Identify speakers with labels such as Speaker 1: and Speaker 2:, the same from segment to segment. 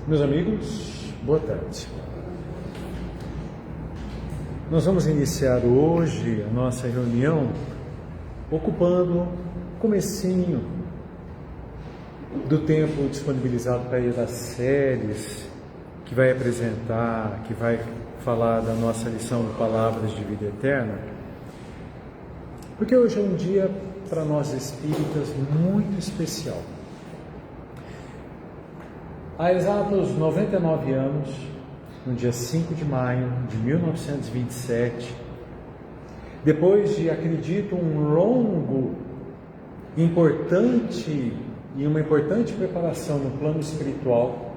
Speaker 1: Meus amigos, boa tarde. Nós vamos iniciar hoje a nossa reunião ocupando o comecinho do tempo disponibilizado para ir às séries que vai apresentar, que vai falar da nossa lição de Palavras de Vida Eterna, porque hoje é um dia para nós espíritas muito especial. Há exatos 99 anos, no dia 5 de maio de 1927, depois de, acredito, um longo, importante e uma importante preparação no plano espiritual,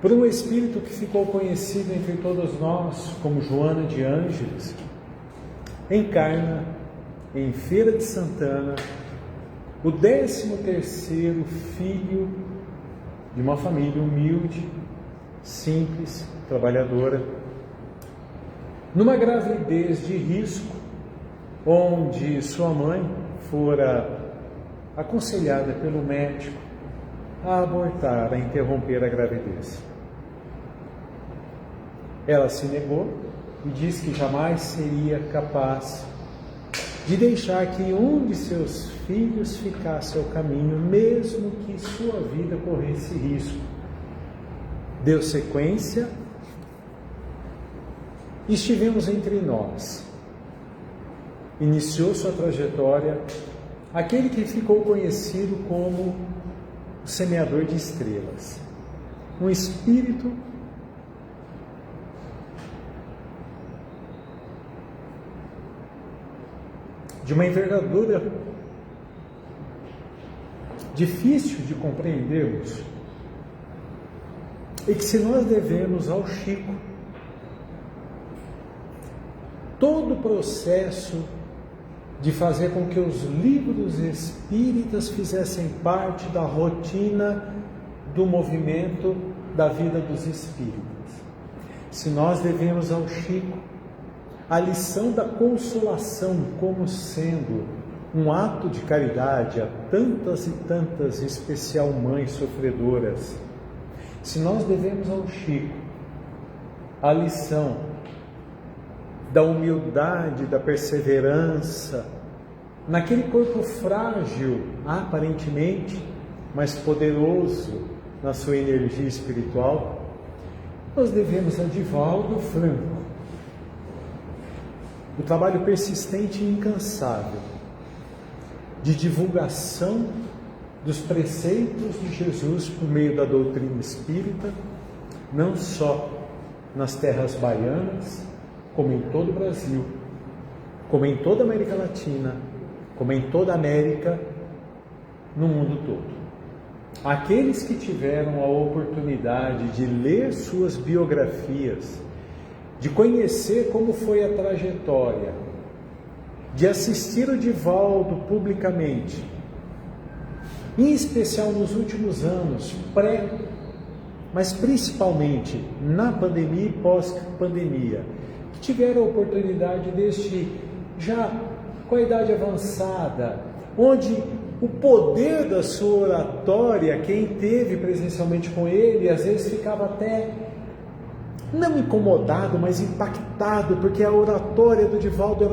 Speaker 1: por um espírito que ficou conhecido entre todos nós como Joana de Ângeles, encarna em Feira de Santana o 13º filho de uma família humilde, simples, trabalhadora, numa gravidez de risco, onde sua mãe fora aconselhada pelo médico a abortar, a interromper a gravidez. Ela se negou e disse que jamais seria capaz de deixar que um de seus filhos ficasse ao caminho, mesmo que sua vida corresse risco. Deu sequência, estivemos entre nós. Iniciou sua trajetória aquele que ficou conhecido como o semeador de estrelas, um espírito de uma envergadura difícil de compreendermos, e que se nós devemos ao Chico todo o processo de fazer com que os livros espíritas fizessem parte da rotina do movimento da vida dos espíritas. Se nós devemos ao Chico a lição da consolação como sendo um ato de caridade a tantas e tantas especial mães sofredoras, se nós devemos ao Chico a lição da humildade, da perseverança, naquele corpo frágil, aparentemente, mas poderoso na sua energia espiritual, nós devemos a Divaldo Franco o trabalho persistente e incansável de divulgação dos preceitos de Jesus por meio da doutrina espírita, não só nas terras baianas, como em todo o Brasil, como em toda a América Latina, como em toda a América, no mundo todo. Aqueles que tiveram a oportunidade de ler suas biografias, de conhecer como foi a trajetória, de assistir o Divaldo publicamente, em especial nos últimos anos, mas principalmente na pandemia e pós-pandemia, que tiveram a oportunidade deste, já com a idade avançada, onde o poder da sua oratória, quem teve presencialmente com ele, às vezes ficava até não incomodado, mas impactado, porque a oratória do Divaldo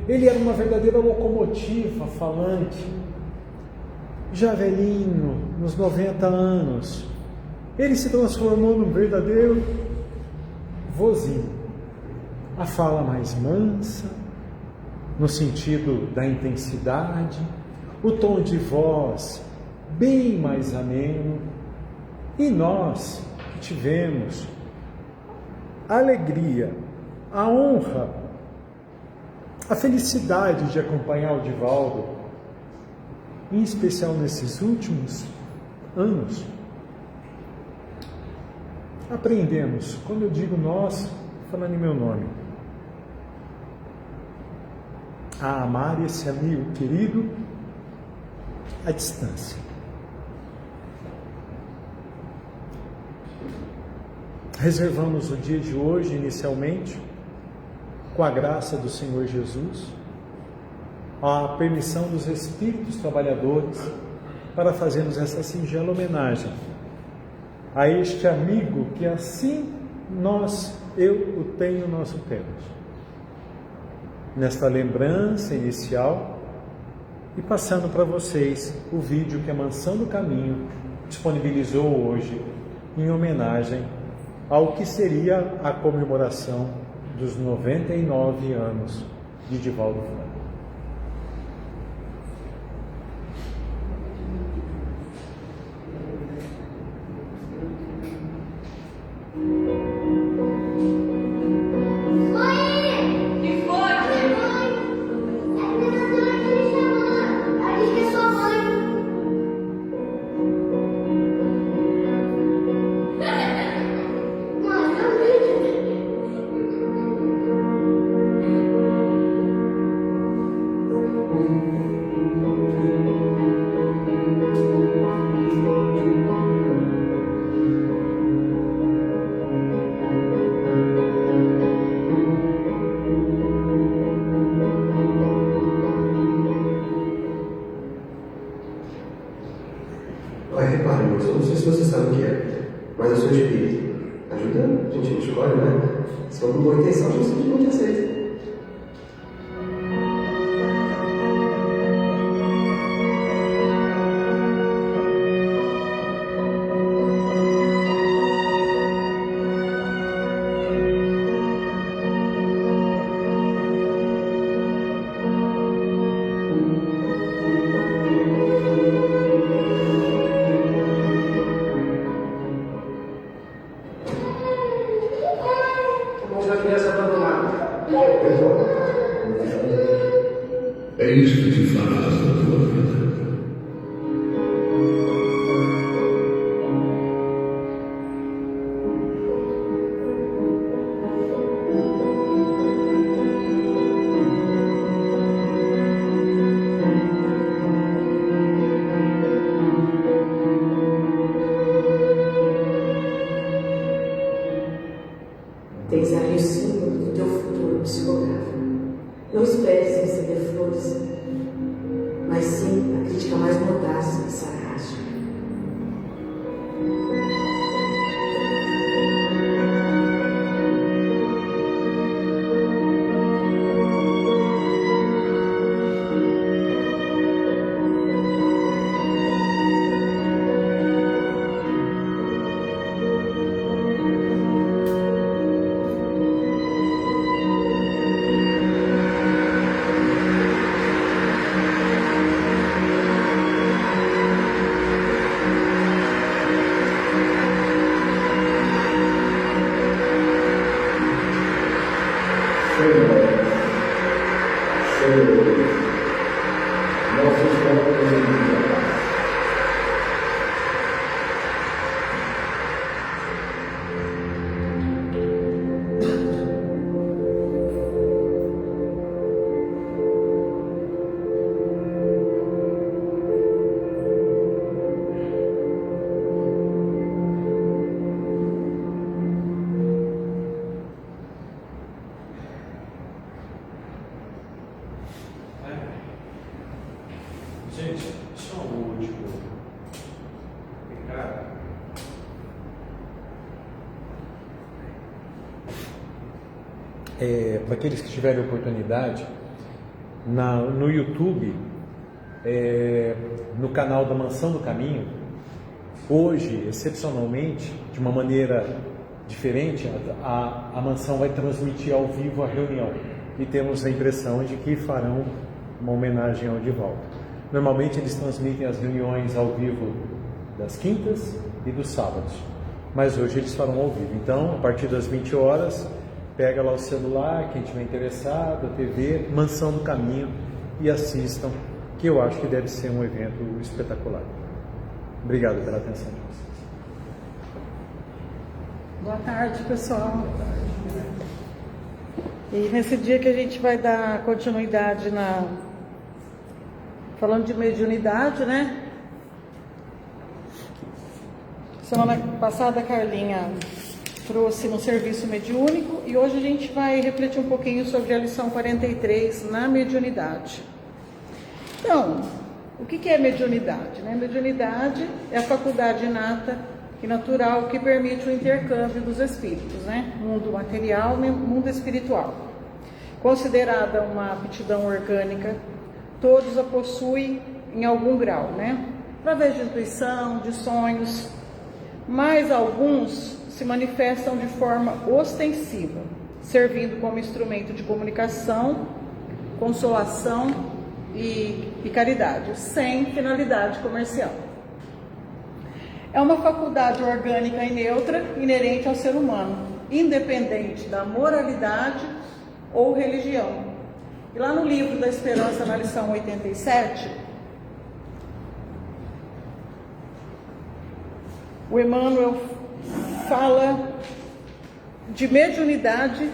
Speaker 1: ele era uma verdadeira locomotiva falante. Já velhinho, nos 90 anos, ele se transformou num verdadeiro vozinho. A fala mais mansa, no sentido da intensidade, o tom de voz bem mais ameno, e nós que tivemos a alegria, a honra, a felicidade de acompanhar o Divaldo, em especial nesses últimos anos, aprendemos, quando eu digo nós, falando em meu nome, a amar esse amigo querido à distância. Reservamos o dia de hoje, inicialmente, com a graça do Senhor Jesus, a permissão dos Espíritos trabalhadores, para fazermos essa singela homenagem a este amigo que assim eu o tenho, nós o temos. Nesta lembrança inicial e passando para vocês o vídeo que a Mansão do Caminho disponibilizou hoje em homenagem ao que seria a comemoração dos 99 anos de Divaldo Franco.
Speaker 2: Repare, moço, eu não sei se você sabe o que é, mas eu sou espírita. Ajuda, a gente não escolhe, né? Se for com boa intenção, a gente simplesmente aceita.
Speaker 3: É isso que te farás da tua vida.
Speaker 4: Tens aí o símbolo do teu futuro psicográfico. Não esperes receber flores, mas sim a crítica mais mordaz e sarcástica.
Speaker 1: Gente, só o último recado. Para aqueles que tiverem oportunidade, no YouTube, no canal da Mansão do Caminho, hoje, excepcionalmente, de uma maneira diferente, a Mansão vai transmitir ao vivo a reunião e temos a impressão de que farão uma homenagem ao Divaldo. Normalmente eles transmitem as reuniões ao vivo das quintas e dos sábados, mas hoje eles farão ao vivo. Então, a partir das 20 horas, pega lá o celular, quem estiver interessado, a TV, Mansão do Caminho, e assistam, que eu acho que deve ser um evento espetacular. Obrigado pela atenção de vocês.
Speaker 5: Boa tarde, pessoal. E nesse dia que a gente vai dar continuidade falando de mediunidade, né? Semana passada a Carlinha trouxe no serviço mediúnico e hoje a gente vai refletir um pouquinho sobre a lição 43 na mediunidade. Então, O que é mediunidade? Mediunidade é a faculdade inata e natural que permite o intercâmbio dos espíritos, mundo material e mundo espiritual. Considerada uma aptidão orgânica, todos a possuem em algum grau, através de intuição, de sonhos, mas alguns se manifestam de forma ostensiva, servindo como instrumento de comunicação, consolação e caridade, sem finalidade comercial. É uma faculdade orgânica e neutra inerente ao ser humano, independente da moralidade ou religião. E lá no livro da Esperança, na lição 87, o Emmanuel fala de mediunidade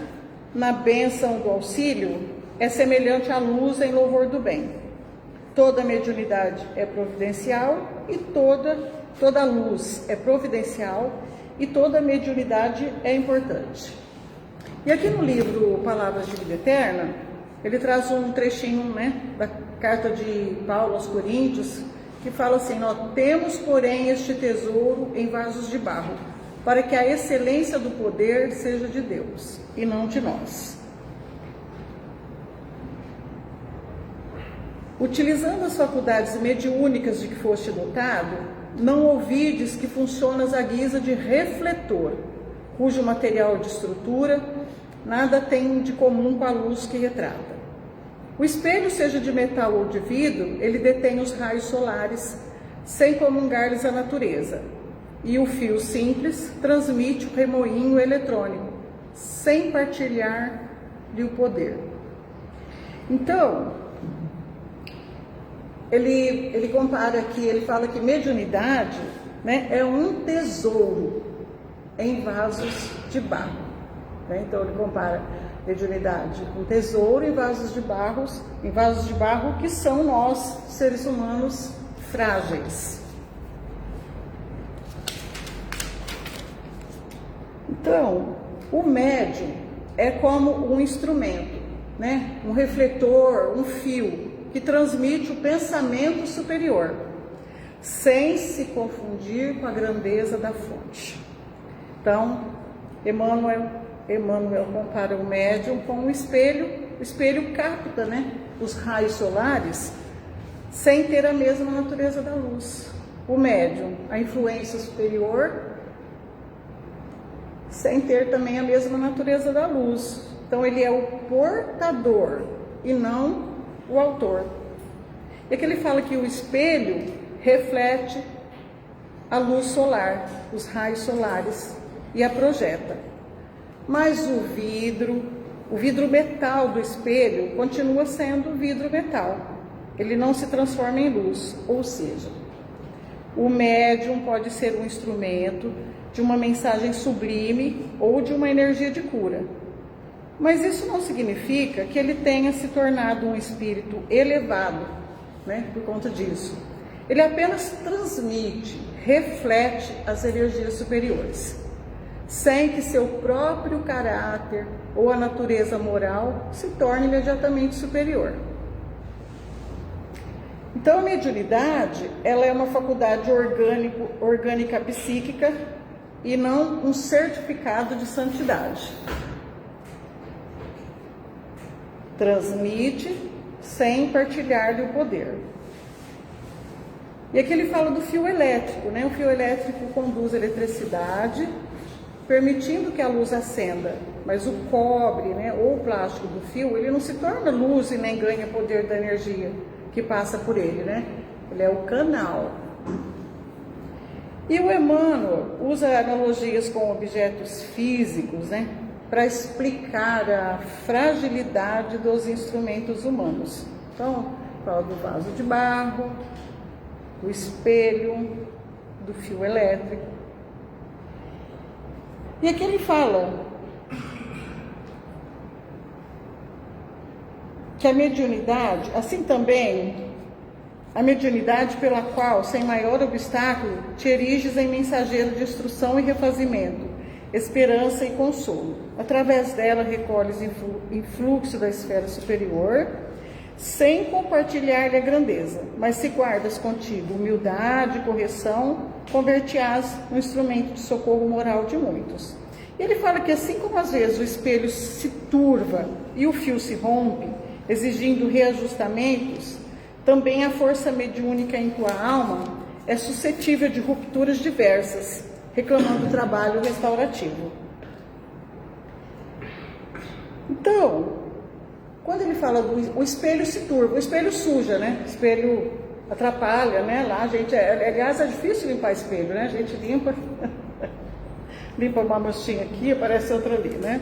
Speaker 5: na bênção do auxílio, é semelhante à luz em louvor do bem. Toda mediunidade é providencial e toda luz é providencial e toda mediunidade é importante. E aqui no livro Palavras de Vida Eterna, ele traz um trechinho da carta de Paulo aos Coríntios, que fala assim: temos, porém, este tesouro em vasos de barro, para que a excelência do poder seja de Deus e não de nós. Utilizando as faculdades mediúnicas de que foste dotado, não ouvides que funcionas à guisa de refletor, cujo material de estrutura nada tem de comum com a luz que retrata. O espelho, seja de metal ou de vidro, ele detém os raios solares, sem comungar-lhes a natureza. E o fio simples transmite o remoinho eletrônico, sem partilhar-lhe o poder. Então, ele compara aqui, ele fala que mediunidade é um tesouro em vasos de barro. Então ele compara mediunidade com tesouro em vasos de barro que são nós, seres humanos frágeis. Então, o médium é como um instrumento, um refletor, um fio, que transmite o pensamento superior, sem se confundir com a grandeza da fonte. Então, Emmanuel compara o médium com um espelho. O espelho capta os raios solares sem ter a mesma natureza da luz. O médium, a influência superior, sem ter também a mesma natureza da luz. Então ele é o portador e não o autor. E aqui ele fala que o espelho reflete a luz solar, os raios solares, e a projeta. Mas o vidro metal do espelho continua sendo vidro metal. Ele não se transforma em luz, ou seja, o médium pode ser um instrumento de uma mensagem sublime ou de uma energia de cura. Mas isso não significa que ele tenha se tornado um espírito elevado, por conta disso. Ele apenas transmite, reflete as energias superiores, sem que seu próprio caráter ou a natureza moral se torne imediatamente superior. Então a mediunidade, ela é uma faculdade orgânica psíquica e não um certificado de santidade. Transmite sem partilhar-lhe o poder. E aqui ele fala do fio elétrico, O fio elétrico conduz eletricidade, permitindo que a luz acenda, mas o cobre, ou o plástico do fio, ele não se torna luz e nem ganha poder da energia que passa por ele, Ele é o canal. E o Emmanuel usa analogias com objetos físicos, para explicar a fragilidade dos instrumentos humanos. Então, fala do vaso de barro, do espelho, do fio elétrico. E aqui ele fala que a mediunidade, assim também, a mediunidade pela qual, sem maior obstáculo, te eriges em mensageiro de instrução e refazimento, esperança e consolo. Através dela recolhes influxo da esfera superior, sem compartilhar-lhe a grandeza, mas se guardas contigo humildade e correção, converti-ás no instrumento de socorro moral de muitos. E ele fala que assim como às vezes o espelho se turva e o fio se rompe, exigindo reajustamentos, também a força mediúnica em tua alma é suscetível de rupturas diversas, reclamando trabalho restaurativo. Então, quando ele fala o espelho se turva, o espelho suja, né? O espelho atrapalha, né? Lá a gente, aliás, é difícil limpar espelho, né? A gente limpa, limpa uma manchinha aqui, aparece outra ali, né?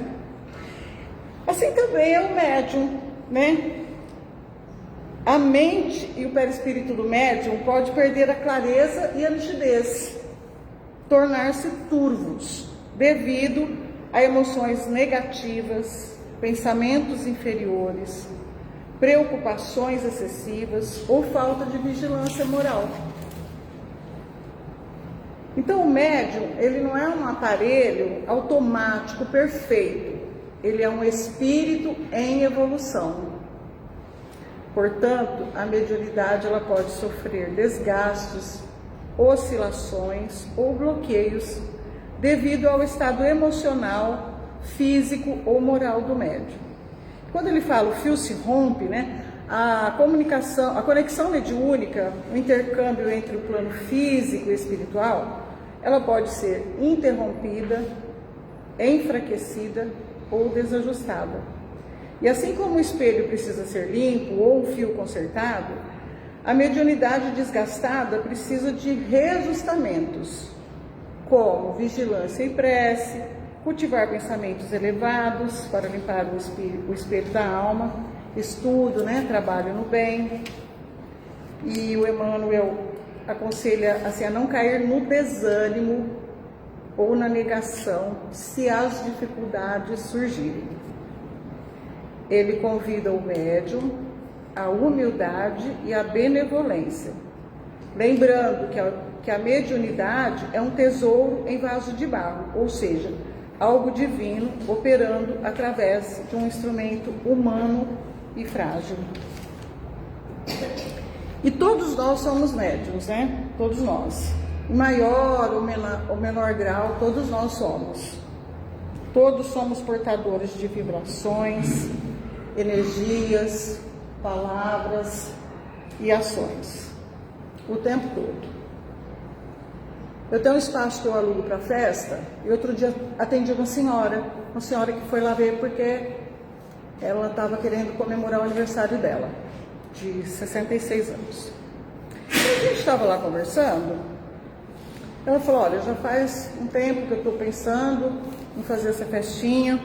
Speaker 5: Assim também é o médium, né? A mente e o perispírito do médium pode perder a clareza e a nitidez, tornar-se turvos, devido a emoções negativas, pensamentos inferiores, preocupações excessivas ou falta de vigilância moral. Então o médium, ele não é um aparelho automático perfeito, ele é um espírito em evolução. Portanto, a mediunidade ela pode sofrer desgastes, oscilações ou bloqueios devido ao estado emocional, físico ou moral do médium. Quando ele fala o fio se rompe, né, a comunicação, a conexão mediúnica, o intercâmbio entre o plano físico e espiritual, ela pode ser interrompida, enfraquecida ou desajustada. E assim como o espelho precisa ser limpo ou o fio consertado, a mediunidade desgastada precisa de reajustamentos, como vigilância e prece, cultivar pensamentos elevados para limpar o espelho da alma, estudo, né, trabalho no bem. E o Emmanuel aconselha assim, a não cair no desânimo ou na negação se as dificuldades surgirem. Ele convida o médium à humildade e à benevolência, lembrando que a mediunidade é um tesouro em vaso de barro, ou seja, algo divino operando através de um instrumento humano e frágil. E todos nós somos médiuns, né? Todos nós. Em maior ou menor grau, todos nós somos. Todos somos portadores de vibrações, energias, palavras e ações. O tempo todo. Eu tenho um espaço que eu alugo para festa, e outro dia atendi uma senhora que foi lá ver porque ela estava querendo comemorar o aniversário dela, de 66 anos. E a gente estava lá conversando, ela falou, olha, já faz um tempo que eu estou pensando em fazer essa festinha,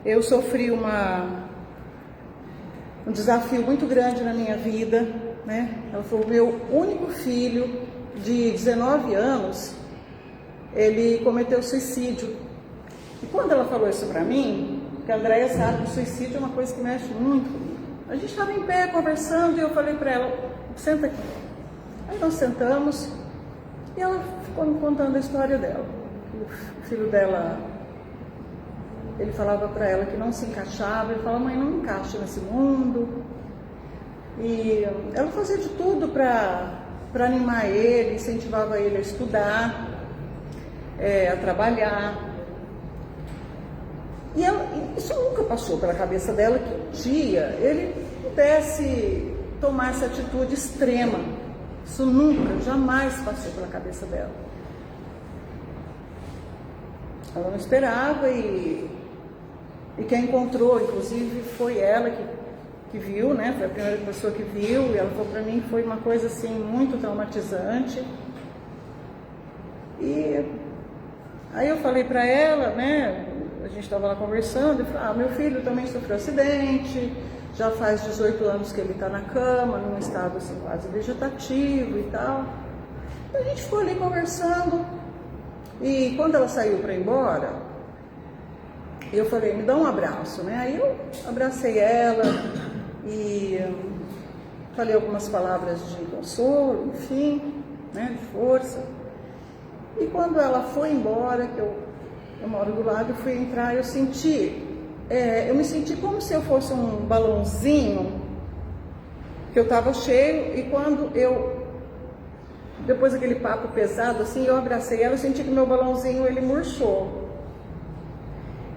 Speaker 5: eu sofri um desafio muito grande na minha vida, né? Ela falou, meu único filho de 19 anos, ele cometeu suicídio. E quando ela falou isso pra mim, que a Andréia sabe que o suicídio é uma coisa que mexe muito comigo. A gente estava em pé conversando e eu falei pra ela, senta aqui. Aí nós sentamos e ela ficou me contando a história dela. O filho dela, ele falava pra ela que não se encaixava, ele falava, mãe, não encaixa nesse mundo. E ela fazia de tudo para animar ele, incentivava ele a estudar, a trabalhar. E isso nunca passou pela cabeça dela que um dia ele pudesse tomar essa atitude extrema. Isso nunca, jamais passou pela cabeça dela. Ela não esperava e quem encontrou, inclusive, foi ela que viu, né? Foi a primeira pessoa que viu, e ela falou para mim que foi uma coisa assim muito traumatizante. E aí eu falei para ela, né? A gente estava lá conversando, e falei, meu filho também sofreu acidente, já faz 18 anos que ele está na cama, num estado assim quase vegetativo e tal. E a gente ficou ali conversando, e quando ela saiu para ir embora, eu falei, me dá um abraço, né? Aí eu abracei ela e falei algumas palavras de consolo, enfim, né, de força. E quando ela foi embora, que eu moro do lado, eu fui entrar, eu me senti como se eu fosse um balãozinho que eu estava cheio, e quando depois daquele papo pesado, assim, eu abracei ela, eu senti que meu balãozinho, ele murchou.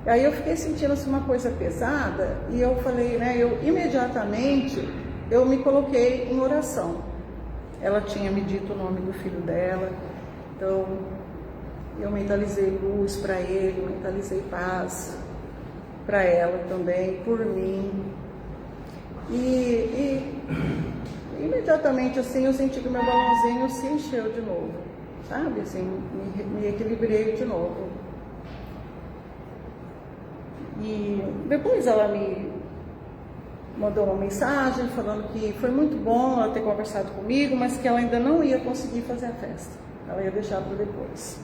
Speaker 5: Aí eu fiquei sentindo assim, uma coisa pesada, e eu falei, né, imediatamente, eu me coloquei em oração. Ela tinha me dito o nome do filho dela, então eu mentalizei luz para ele, mentalizei paz para ela também, por mim. E imediatamente assim eu senti que meu balãozinho se encheu de novo, sabe? Assim, me equilibrei de novo. E depois ela me mandou uma mensagem falando que foi muito bom ela ter conversado comigo, mas que ela ainda não ia conseguir fazer a festa. Ela ia deixar para depois.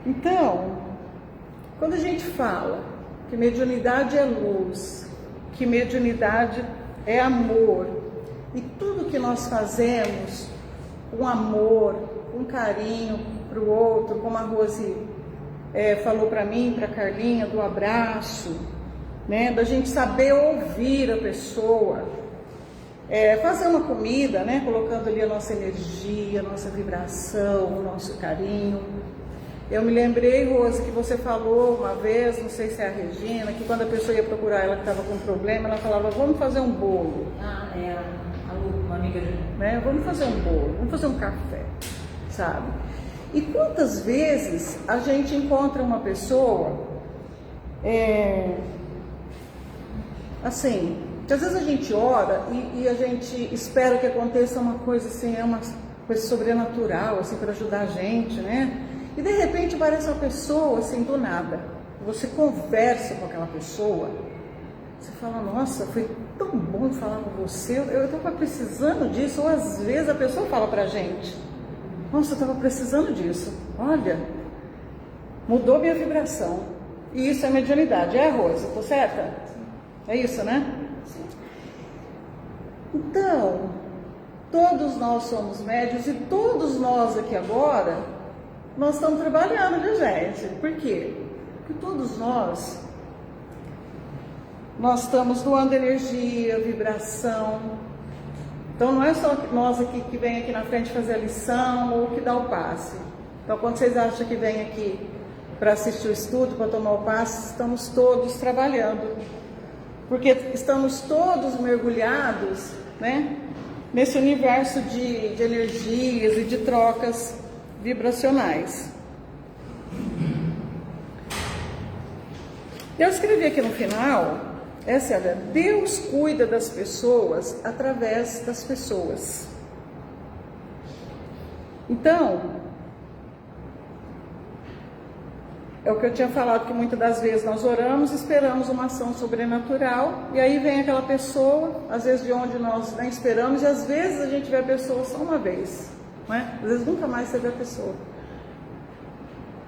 Speaker 5: Então, quando a gente fala que mediunidade é luz, que mediunidade é amor, e tudo que nós fazemos com amor, com carinho para o outro, como a Rose falou para mim, para a Carlinha, do abraço, né, da gente saber ouvir a pessoa, fazer uma comida, né, colocando ali a nossa energia, a nossa vibração, o nosso carinho. Eu me lembrei, Rose, que você falou uma vez, não sei se é a Regina, que quando a pessoa ia procurar ela que estava com um problema, ela falava, vamos fazer um bolo.
Speaker 6: Uma amiga de...
Speaker 5: Né? Vamos fazer um bolo, vamos fazer um café, sabe? E quantas vezes a gente encontra uma pessoa, assim, que às vezes a gente ora e a gente espera que aconteça uma coisa assim, uma coisa sobrenatural, assim, para ajudar a gente, né? E de repente aparece uma pessoa assim do nada, você conversa com aquela pessoa, você fala, nossa, foi tão bom falar com você, eu estava precisando disso. Ou às vezes a pessoa fala pra gente, nossa, eu estava precisando disso, olha, mudou minha vibração. E isso é mediunidade, Rosa? Estou certa? É isso, né? Então, todos nós somos médiuns e todos nós aqui agora, nós estamos trabalhando, viu, gente? Por quê? Porque todos nós estamos doando energia, vibração. Então não é só nós aqui que vem aqui na frente fazer a lição ou que dá o passe. Então quando vocês acham que vem aqui para assistir o estudo, para tomar o passe, estamos todos trabalhando. Porque estamos todos mergulhados, né, nesse universo de energias e de trocas vibracionais. Eu escrevi aqui no final, Deus cuida das pessoas através das pessoas. Então, é o que eu tinha falado, que muitas das vezes nós oramos, esperamos uma ação sobrenatural, e aí vem aquela pessoa, às vezes de onde nós nem esperamos, e às vezes a gente vê a pessoa só uma vez, não é? Às vezes nunca mais você vê a pessoa.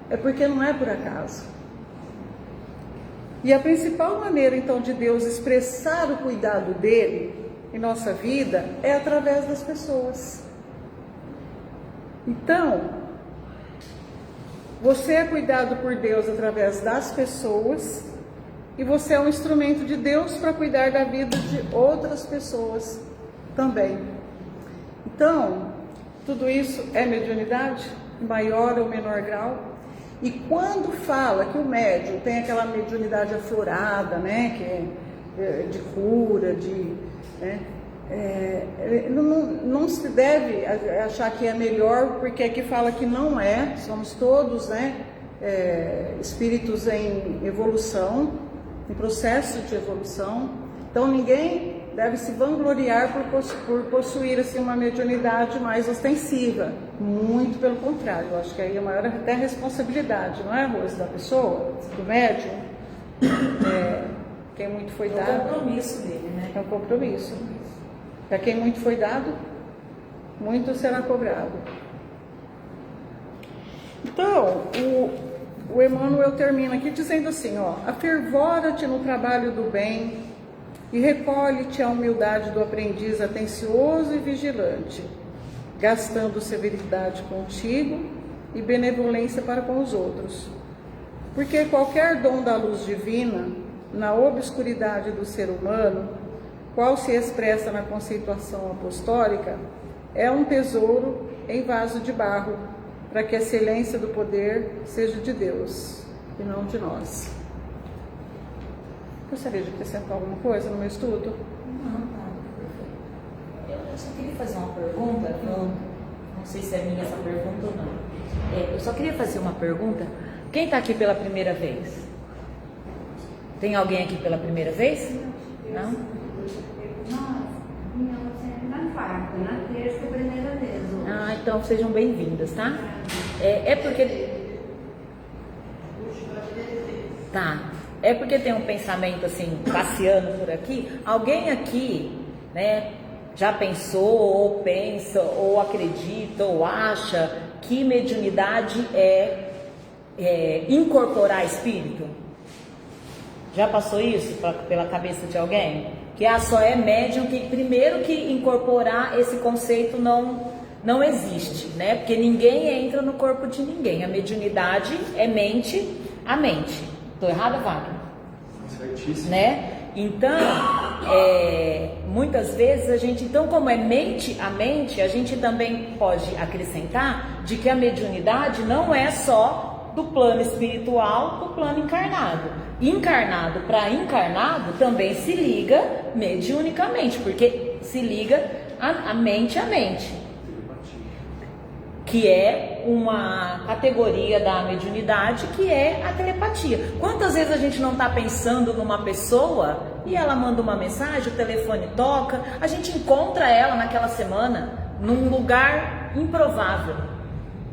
Speaker 5: É porque não é por acaso. E a principal maneira, então, de Deus expressar o cuidado dele em nossa vida é através das pessoas. Então, você é cuidado por Deus através das pessoas e você é um instrumento de Deus para cuidar da vida de outras pessoas também. Então, tudo isso é mediunidade, em maior ou menor grau. E quando fala que o médium tem aquela mediunidade aflorada, né, que é de cura, não se deve achar que é melhor, porque aqui fala que não é, somos todos, né, espíritos em evolução, em processo de evolução. Então ninguém deve se vangloriar por possuir assim, uma mediunidade mais ostensiva. Muito pelo contrário, eu acho que aí é maior até a responsabilidade, não é, Rose, da pessoa, do médium. Quem muito foi dado...
Speaker 6: É um compromisso dele, né?
Speaker 5: É um compromisso. Para quem muito foi dado, muito será cobrado. Então, o Emmanuel termina aqui dizendo assim, afervora-te no trabalho do bem e recolhe-te a humildade do aprendiz atencioso e vigilante, gastando severidade contigo e benevolência para com os outros. Porque qualquer dom da luz divina, na obscuridade do ser humano, qual se expressa na conceituação apostólica, é um tesouro em vaso de barro, para que a excelência do poder seja de Deus e não de nós. Gostaria de acrescentar alguma coisa no meu estudo?
Speaker 6: Não, tá. Eu só queria fazer uma pergunta, não sei se é minha essa pergunta ou não. Eu só queria fazer uma pergunta. Quem está aqui pela primeira vez? Tem alguém aqui pela primeira vez? Não?
Speaker 7: Na quarta, na terça, primeira vez.
Speaker 6: Ah, então sejam bem-vindas, tá? É porque... Tá. É porque tem um pensamento assim, passeando por aqui. Alguém aqui, né, já pensou, ou pensa, ou acredita, ou acha que mediunidade é incorporar espírito? Já passou isso pela cabeça de alguém? Que só é médium que primeiro que incorporar esse conceito não existe, né? Porque ninguém entra no corpo de ninguém. A mediunidade é mente a mente. Estou errada, Wagner?
Speaker 1: Certíssimo.
Speaker 6: Né? Então, muitas vezes a gente, então como é mente a mente, a gente também pode acrescentar de que a mediunidade não é só do plano espiritual para o plano encarnado. Encarnado para encarnado também se liga mediunicamente, porque se liga a mente, que é uma categoria da mediunidade, que é a telepatia. Quantas vezes a gente não está pensando numa pessoa e ela manda uma mensagem, o telefone toca, a gente encontra ela naquela semana num lugar improvável,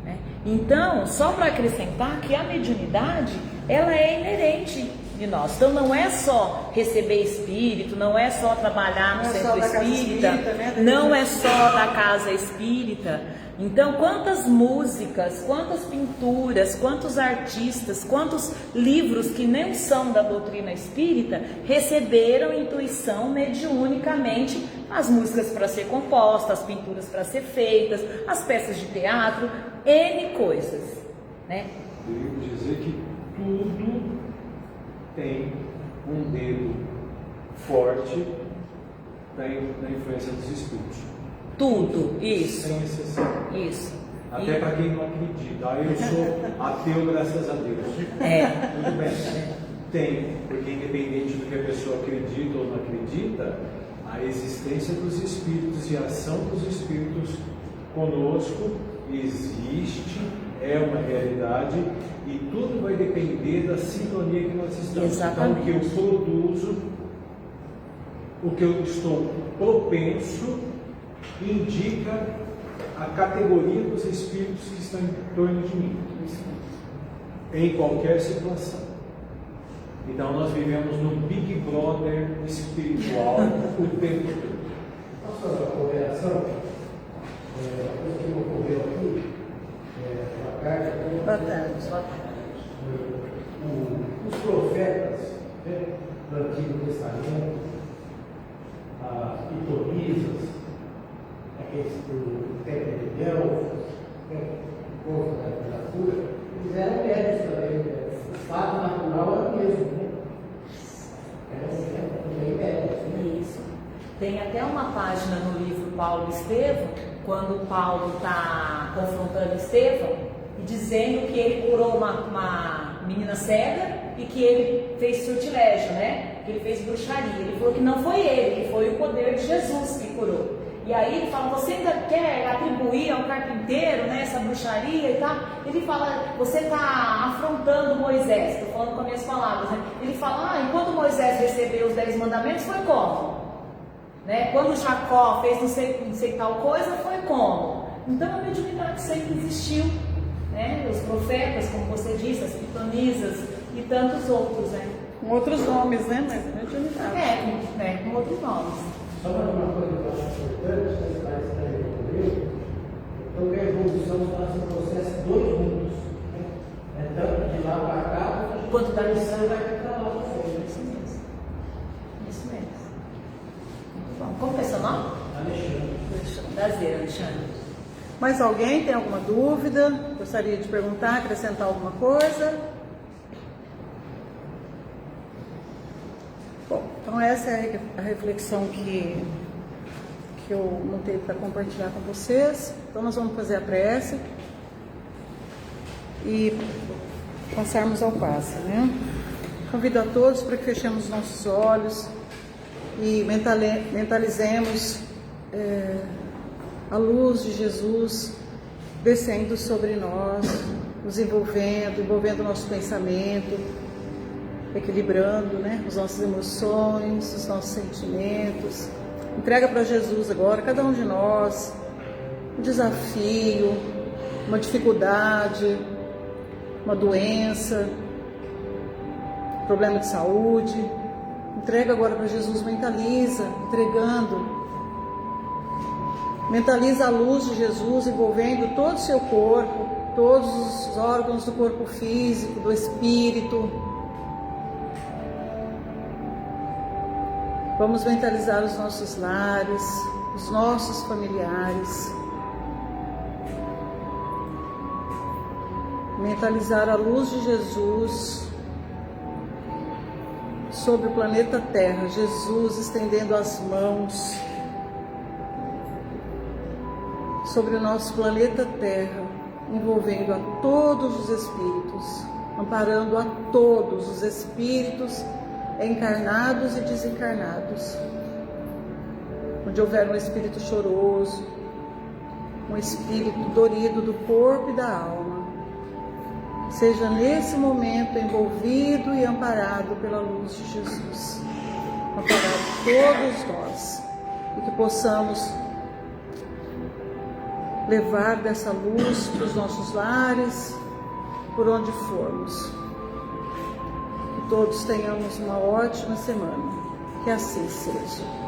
Speaker 6: né? Então, só para acrescentar que a mediunidade, ela é inerente de nós. Então não é só receber espírito, não é só trabalhar no centro espírita, não é só da casa espírita. Então, quantas músicas, quantas pinturas, quantos artistas, quantos livros que nem são da doutrina espírita receberam intuição mediunicamente, as músicas para ser compostas, as pinturas para ser feitas, as peças de teatro, N coisas, né?
Speaker 1: Devo dizer que tudo tem um dedo forte da influência dos espíritos.
Speaker 6: Tudo, isso.
Speaker 1: Sem exceção.
Speaker 6: Isso.
Speaker 1: Até para quem não acredita. Eu sou ateu, graças a Deus. Tudo bem. Tem, porque independente do que a pessoa acredita ou não acredita, a existência dos espíritos e a ação dos espíritos conosco existe, é uma realidade, e tudo vai depender da sintonia que nós estamos.
Speaker 6: Exatamente.
Speaker 1: Então, o que eu produzo, o que eu estou propenso, indica a categoria dos espíritos que estão em torno de mim, em qualquer situação. Então nós vivemos no Big Brother espiritual o tempo todo.
Speaker 8: Posso fazer uma correlação? A coisa que ocorreu aqui, uma carta os profetas, né, do Antigo Testamento, as pitonisas, aqueles do Templo de Delfos, o povo da literatura, eles eram médicos também. O fato natural é o mesmo, né? Eram também médicos.
Speaker 6: Isso. Tem até uma página no livro Paulo e Estevão, quando Paulo está confrontando Estevão e dizendo que ele curou uma menina cega e que ele fez sortilégio, né? Que ele fez bruxaria. Ele falou que não foi ele, que foi o poder de Jesus que curou. E aí ele fala, você ainda quer atribuir ao carpinteiro, né, essa bruxaria e tal? Ele fala, você está afrontando Moisés, estou falando com as minhas palavras, né? Ele fala, enquanto Moisés recebeu os 10 mandamentos, foi como? Né? Quando Jacó fez não sei tal coisa, foi como? Então a mediunidade sempre existiu, né? Os profetas, como você disse, as pitonisas e tantos outros, né?
Speaker 5: Com outros nomes, né? Mas a mediunidade.
Speaker 6: Com outros nomes.
Speaker 8: Só uma coisa que eu acho importante, que parece que está ocorreu, então que a evolução está em processo dois mundos, né? Tanto de lá para cá,
Speaker 6: quanto da
Speaker 8: missão vai para lá para frente.
Speaker 6: Isso mesmo. Isso mesmo. Bom, como é seu nome?
Speaker 8: Alexandre.
Speaker 6: Prazer, Alexandre.
Speaker 5: Mais alguém tem alguma dúvida? Gostaria de perguntar, acrescentar alguma coisa? Bom, então Então essa é a reflexão que eu montei para compartilhar com vocês. Então nós vamos fazer a prece e passarmos ao passe, né? Convido a todos para que fechemos nossos olhos e mentalizemos a luz de Jesus descendo sobre nós, nos envolvendo o nosso pensamento, equilibrando, né, as nossas emoções, os nossos sentimentos. Entrega para Jesus agora, cada um de nós, um desafio, uma dificuldade, uma doença, problema de saúde. Entrega agora para Jesus, mentaliza a luz de Jesus envolvendo todo o seu corpo, todos os órgãos do corpo físico, do espírito. Vamos mentalizar os nossos lares, os nossos familiares. Mentalizar a luz de Jesus sobre o planeta Terra, Jesus estendendo as mãos sobre o nosso planeta Terra, envolvendo a todos os espíritos, amparando a todos os espíritos encarnados e desencarnados. Onde houver um espírito choroso, um espírito dorido do corpo e da alma, seja nesse momento envolvido e amparado pela luz de Jesus, amparado todos nós, e que possamos levar dessa luz para os nossos lares, por onde formos. Que todos tenhamos uma ótima semana, que assim seja.